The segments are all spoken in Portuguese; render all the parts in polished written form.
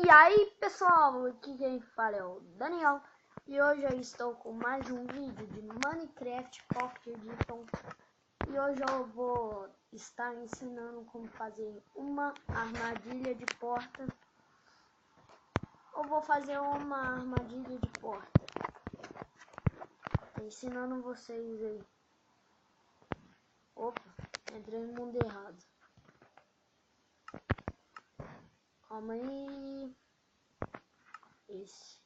E aí pessoal, aqui quem fala é o Daniel e hoje eu estou com mais um vídeo de Minecraft Pocket Edition. E hoje eu vou estar ensinando como fazer uma armadilha de porta. Eu vou fazer uma armadilha de porta, ensinando vocês aí. Opa, entrei no mundo errado. Calma aí. Isso.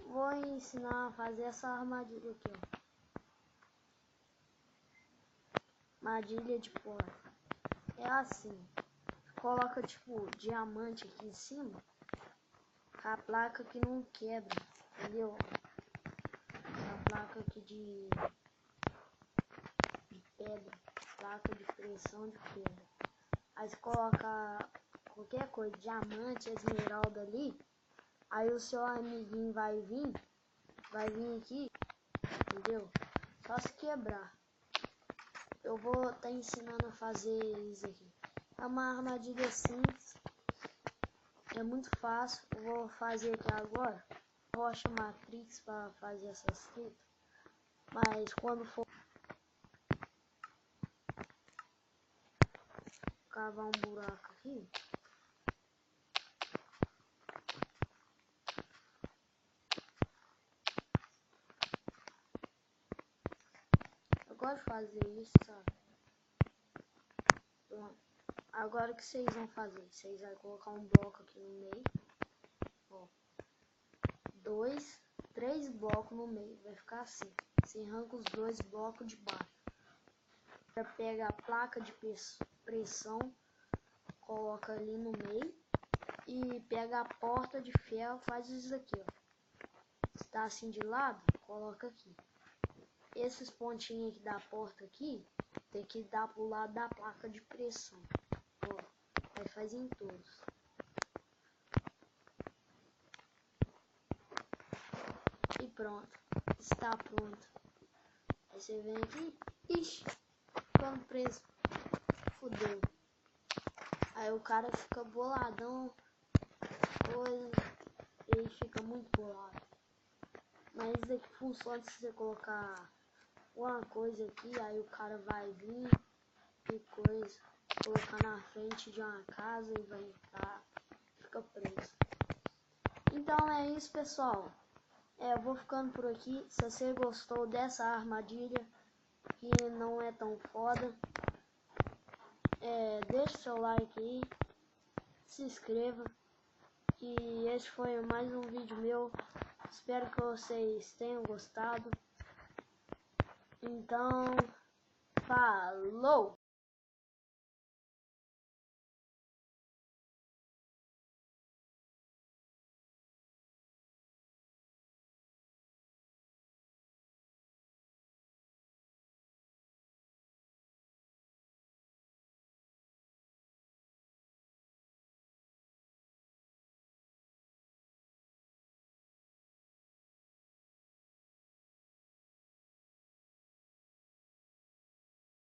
Vou ensinar a fazer essa armadilha aqui, ó. Armadilha de porta. É assim. Coloca tipo diamante aqui em cima. Com a placa que não quebra. Entendeu? A placa aqui de pedra. Placa de pressão de pedra. Aí você coloca qualquer coisa, diamante, esmeralda ali. Aí o seu amiguinho vai vir aqui, entendeu? Só se quebrar. Eu vou estar ensinando a fazer isso aqui. É uma armadilha simples, é muito fácil. Eu vou fazer aqui agora. Rocha Matrix para fazer essas tretas. Mas quando for cavar um buraco aqui, eu gosto de fazer isso, sabe? Pronto. Agora o que vocês vão fazer? Vocês vão colocar um bloco aqui no meio, ó, 2, 3 blocos no meio, vai ficar assim. Você arranca os 2 blocos de baixo. Você pega a placa de pressão, coloca ali no meio e pega a porta de ferro, faz isso aqui, ó. Se tá assim de lado, coloca aqui. Esses pontinhos aqui da porta aqui, tem que dar pro lado da placa de pressão. Ó, aí faz em todos. E pronto, está pronto. Aí você vem aqui, ixi, ficando preso, fudeu. Aí o cara fica boladão, coisa, ele fica muito bolado. Mas isso aqui funciona se você colocar uma coisa aqui, aí o cara vai vir e coisa, colocar na frente de uma casa e vai entrar, fica preso. Então é isso, pessoal. Eu vou ficando por aqui. Se você gostou dessa armadilha, que não é tão foda, deixe seu like aí, se inscreva. E esse foi mais um vídeo meu. Espero que vocês tenham gostado. Então, falou!